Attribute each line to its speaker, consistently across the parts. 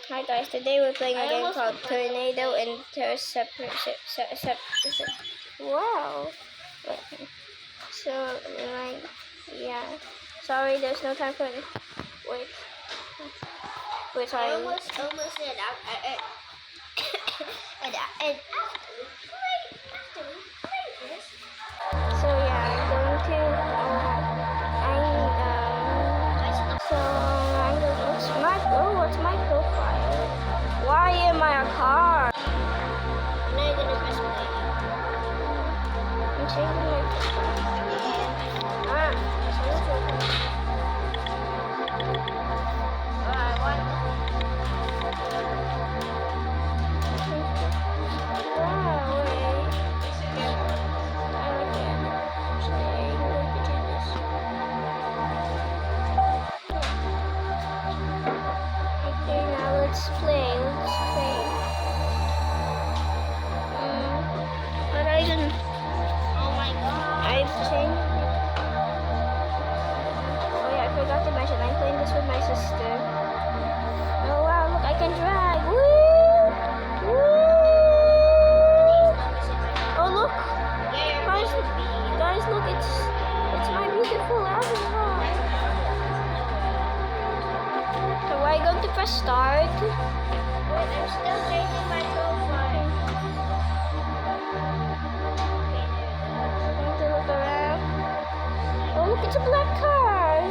Speaker 1: Hi guys, today we're playing a game called Tornado Intercepting. Wow. So, like, yeah. Sorry, there's no time for it. Wait, sorry.
Speaker 2: I almost did. And after we play this.
Speaker 1: So yeah, I'm going to. What's my profile? Why am I a car?
Speaker 2: Now you're gonna press play.
Speaker 1: I'm changing my profile. Let's play. But I didn't.
Speaker 2: Oh my god.
Speaker 1: I've changed it. Oh yeah, I forgot to mention, I'm playing this with my sister. Oh wow, look, I can drive. Woo! Woo! Oh look! Guys, look, it's my beautiful avatar. So are you going to press start?
Speaker 2: Wait, I'm still changing my profile.
Speaker 1: I'm going to look around. Oh look, it's a black car.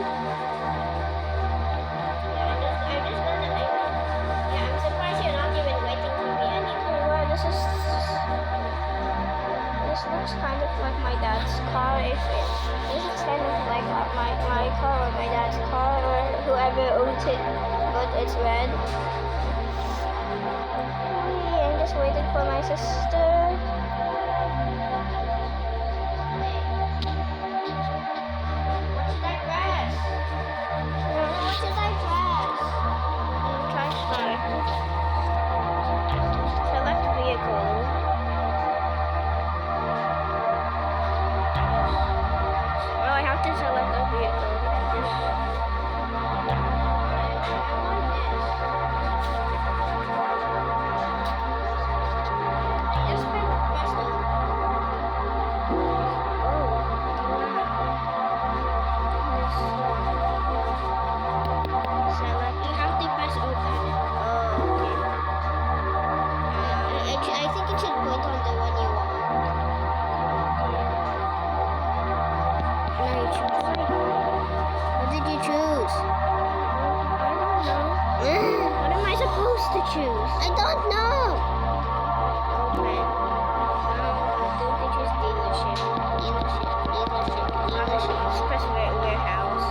Speaker 2: I'm surprised you're not even waiting for me anymore.
Speaker 1: Wow, this looks kind of like my dad's car. This is kind of like my car or my dad's car or whoever owns it, but it's red. I'm just waiting for my sister.
Speaker 2: What should I press?
Speaker 1: Try start. Select vehicle. Well, I have to select a vehicle. To choose?
Speaker 2: I don't know.
Speaker 1: Okay. Don't you choose dealership? Just press warehouse.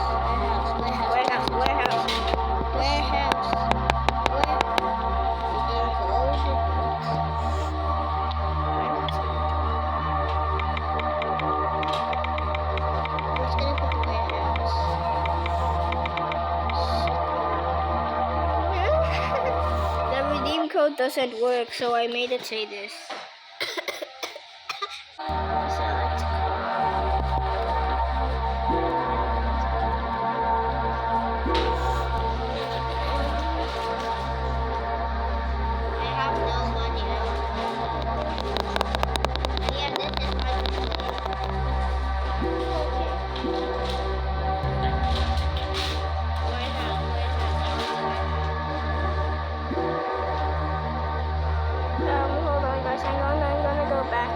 Speaker 1: Code doesn't work, so I made it say this. Select
Speaker 2: I have no money now. Yeah, this is my
Speaker 1: hold on guys, I'm gonna go back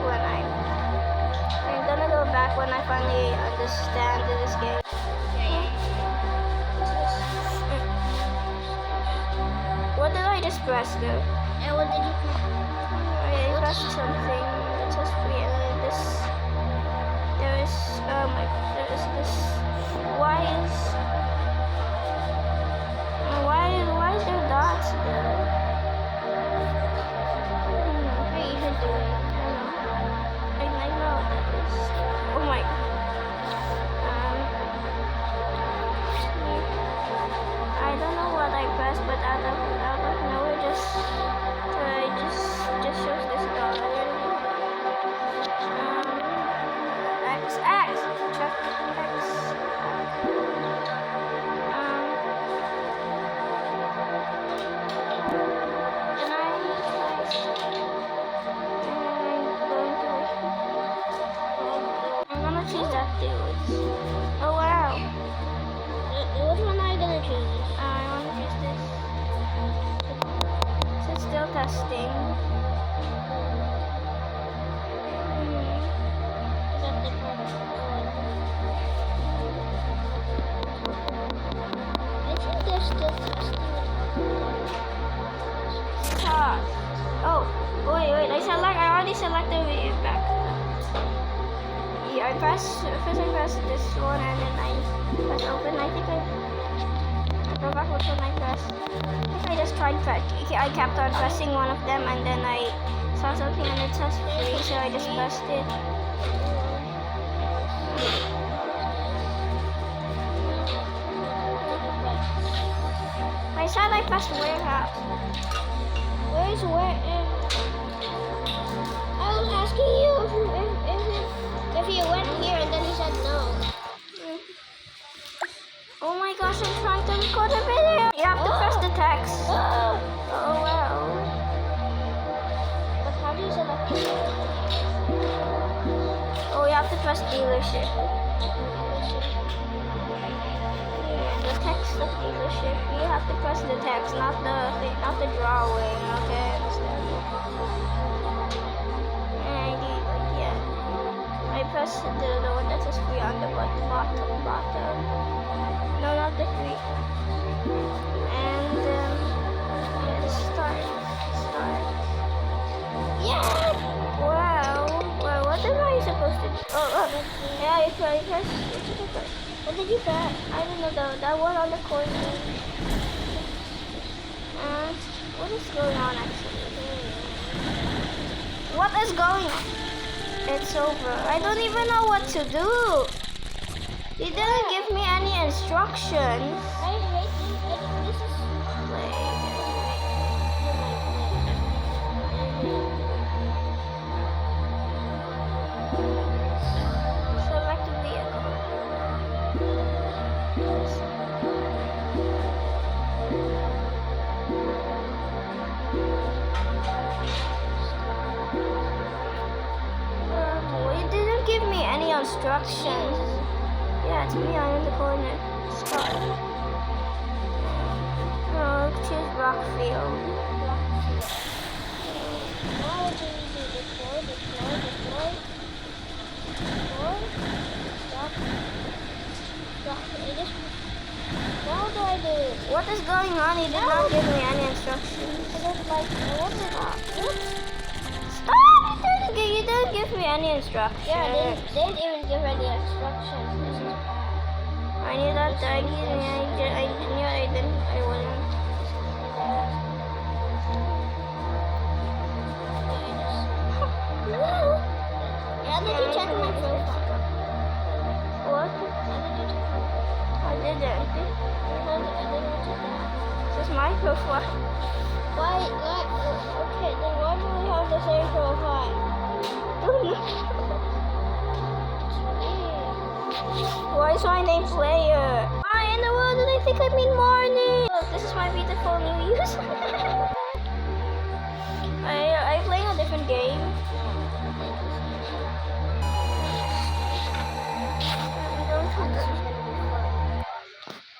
Speaker 1: when I finally understand this game. What did I just press though?
Speaker 2: And what did you press?
Speaker 1: I pressed something that says free and then there is this. Why is there dots there? What are you even doing? I know what that is. Oh my. I don't know what I pressed, but out of nowhere just shows this dollar. X. Check X. testing.
Speaker 2: I think they're still testing.
Speaker 1: Start. Oh, wait. I already selected the back. Yeah, first I press this one and then I press open. I think I forgot which one I pressed. I think I just tried I kept on pressing one of them and then I saw something and it says free, so I just pressed it. I said I pressed warehouse.
Speaker 2: Where's where? I was asking you if you went here and then you said no.
Speaker 1: Oh my gosh, I'm trying to record a video. You have to press the text. Oh wow.
Speaker 2: But how do you select it?
Speaker 1: Oh, you have to press dealership. The text of dealership. You have to press the text, not the drawing. Okay, I understand. And I press the one that says free on the bottom. No, not the free. And start.
Speaker 2: Yeah.
Speaker 1: Wow. What am I supposed to do? Yeah, I press.
Speaker 2: What did you press?
Speaker 1: I don't know that one on the corner. What is going on actually? What is going on? It's over. I don't even know what to do. He didn't give me any instructions.
Speaker 2: I hate this is
Speaker 1: Select a vehicle. It didn't give me any instructions. Yeah, it's me. I'm in the corner. Start. Choose Rockfield.
Speaker 2: now what do we do? Deploy. Stop. Now what do I do?
Speaker 1: What is going on? He did not give me any instructions.
Speaker 2: I don't like what is that? What?
Speaker 1: Stop! You didn't give me any instructions.
Speaker 2: Yeah, they didn't even give any instructions.
Speaker 1: I knew that. I knew I didn't. I wouldn't.
Speaker 2: How did you check my profile?
Speaker 1: What?
Speaker 2: How did you check?
Speaker 1: I didn't.
Speaker 2: I didn't check that.
Speaker 1: This is my profile.
Speaker 2: Why? Okay, then why do we have the same profile?
Speaker 1: Why is my name Player? Why in the world do they think I mean morning? Look, this is my beautiful new user. I play a different game.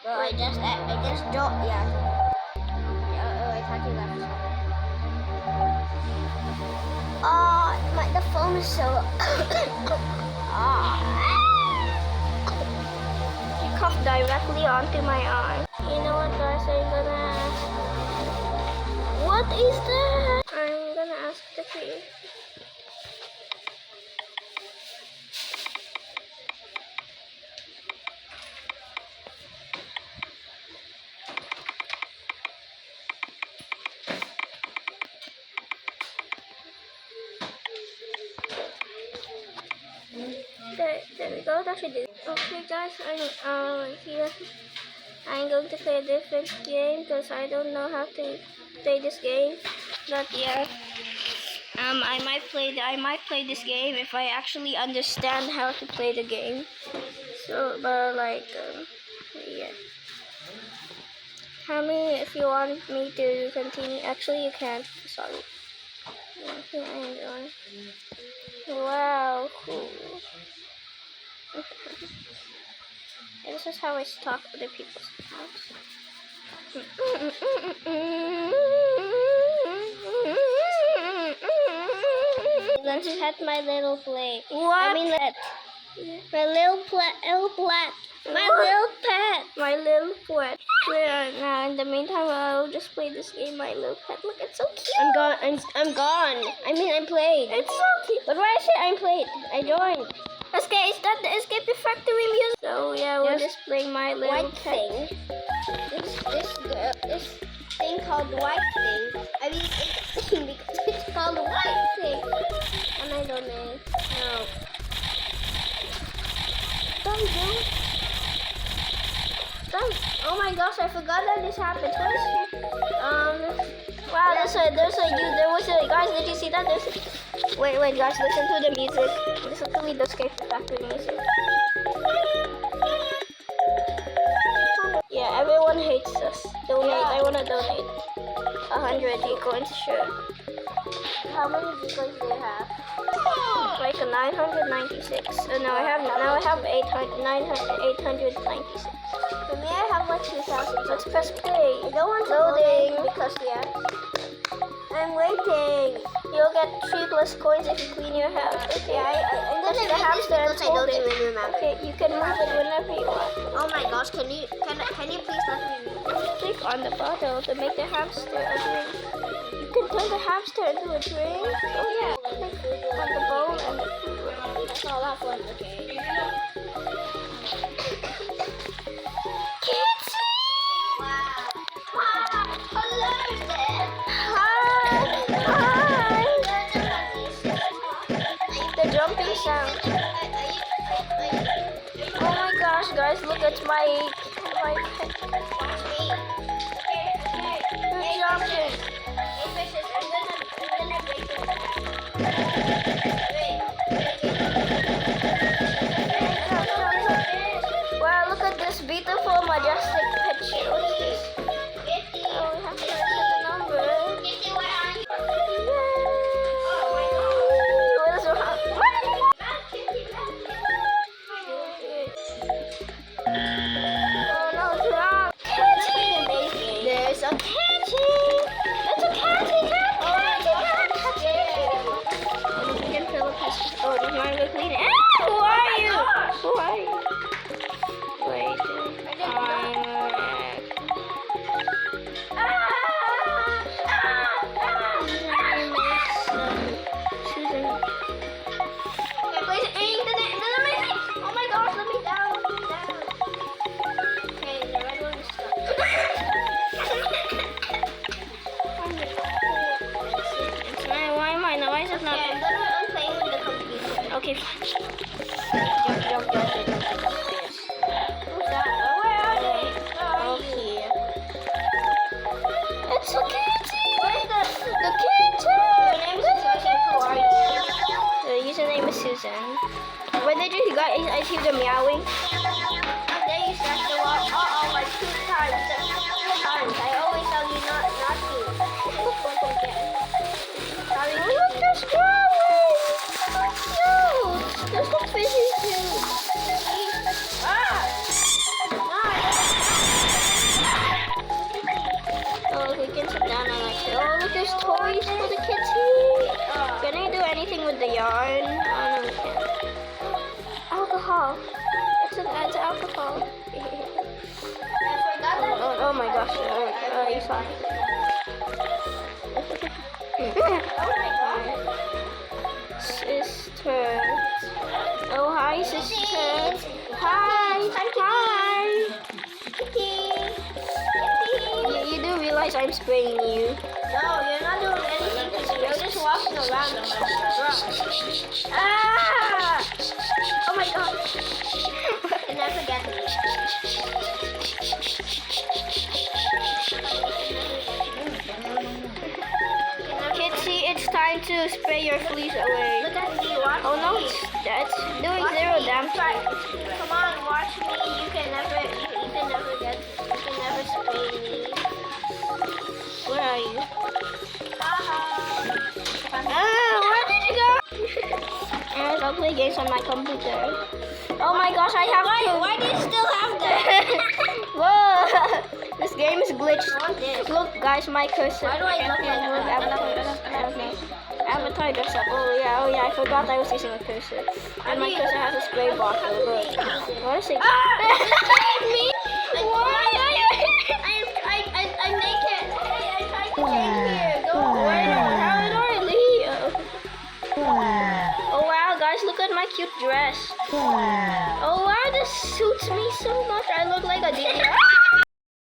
Speaker 2: Well, I just don't. Yeah. I thought you left. The phone is so.
Speaker 1: She coughed directly onto my arm. You know what, guys? I'm gonna ask. What is that? I'm gonna ask the key. There we go. That should do. Okay, guys. Here. I'm going to play a different game because I don't know how to play this game. But yeah. I might play this game if I actually understand how to play the game. So, but like, yeah. Tell me if you want me to continue. Actually, you can't. Sorry. Okay, I'm going. Wow, cool. This is how I stalk other people's accounts. can't
Speaker 2: pet my little plate.
Speaker 1: What?
Speaker 2: I mean, my little pet. My little pet.
Speaker 1: My little pet. Now, in the meantime, I'll just play this game. My little pet. Look, it's so cute.
Speaker 2: I'm gone. I'm gone. I mean, I played.
Speaker 1: It's so cute.
Speaker 2: But why I say I played? I joined.
Speaker 1: Okay, is that the Escape the Factory music? So yeah, we'll just play my little
Speaker 2: White
Speaker 1: pet.
Speaker 2: thing. This thing called white thing. I mean, it's thing because it's called white thing. And I don't know. No. Don't. Oh my gosh, I forgot that this happened.
Speaker 1: Wow, guys, did you see that? Wait, guys, listen to the music. Listen to the Escape the Factory music. Yeah, everyone hates us. Donate, I wanna donate. 100 coins, sure.
Speaker 2: How many coins do you have?
Speaker 1: Like a 996. Now I have 896.
Speaker 2: For me, I have like 2,000.
Speaker 1: Let's press play.
Speaker 2: I don't want to
Speaker 1: Loading.
Speaker 2: loading because I'm waiting.
Speaker 1: You'll get 3 plus coins if you clean your house. Okay,
Speaker 2: I'm gonna
Speaker 1: the
Speaker 2: read this
Speaker 1: hamster and
Speaker 2: because I don't
Speaker 1: hold it.
Speaker 2: even remember.
Speaker 1: Okay, you can move it whenever you want.
Speaker 2: Oh my gosh, can you please let me move?
Speaker 1: Click on the bottle to make the hamster a drink. You can turn the hamster into a drink. Oh yeah, click on the bowl and the food.
Speaker 2: That's all that one, okay. Hello there.
Speaker 1: Hi! The jumping sound. Oh my gosh, guys, look at my pet. You're jumping. Wow, look at this beautiful, majestic picture. What's this? Oh, we have to enter the number. What is wrong? Oh no, it's wrong. Catchy.
Speaker 2: There's a catchy.
Speaker 1: It's a catchy. We can fill up his. Oh, do you want to go clean it? Ah, who are you? Who are you? Wait.
Speaker 2: Oh my gosh, let me down. Okay, the red one is stuck.
Speaker 1: Why is it not?
Speaker 2: Okay, I'm playing with the computer.
Speaker 1: Okay, fine.
Speaker 2: Jump. Who's that? Where are they?
Speaker 1: Okay. It's a kitty!
Speaker 2: Where's
Speaker 1: The kitty!
Speaker 2: Your name is Susan. Who are you?
Speaker 1: The username is Susan. Where did you guys? I hear them meowing.
Speaker 2: And then you start to watch. Like 2 times. 2 times. I always tell you not to.
Speaker 1: Look, there's flowers! Cute! There's some fishes too. Oh, we can sit down and like, oh, look, there's toys for the kitty. Can I do anything with the yarn? Oh, no, we can't. Alcohol. It's alcohol. Oh my gosh. Oh, you saw it. Sister. Oh, hi, sister. Hi. You do realize I'm spraying you.
Speaker 2: No, you're not doing anything. You're just walking around.
Speaker 1: Ah! Oh my god.
Speaker 2: You never forget me.
Speaker 1: Kitty, it's time to spray your fleas away.
Speaker 2: Look at me, watch
Speaker 1: Oh no,
Speaker 2: me.
Speaker 1: that's doing
Speaker 2: Watch
Speaker 1: zero
Speaker 2: me.
Speaker 1: damage.
Speaker 2: Come on, watch me. You can never spray me.
Speaker 1: Where are you?
Speaker 2: Haha.
Speaker 1: Where did you go? Anyways, I'll play games on my computer. Oh my gosh, I have to.
Speaker 2: Why do you still have that?
Speaker 1: Whoa! This game is glitched.
Speaker 2: What's this?
Speaker 1: Look, guys, my cursor.
Speaker 2: Why do I look like that?
Speaker 1: I don't know. Avatar dress up. Oh yeah, I forgot I was using a cursor. And my cursor has a spray bottle. Look. What is it?
Speaker 2: Me?
Speaker 1: Why?
Speaker 2: I'm naked. Hey, I tried to came here. Go away.
Speaker 1: How did I leave? Oh wow, guys, look at my cute dress. Oh wow, this suits me so much. I look like a deer.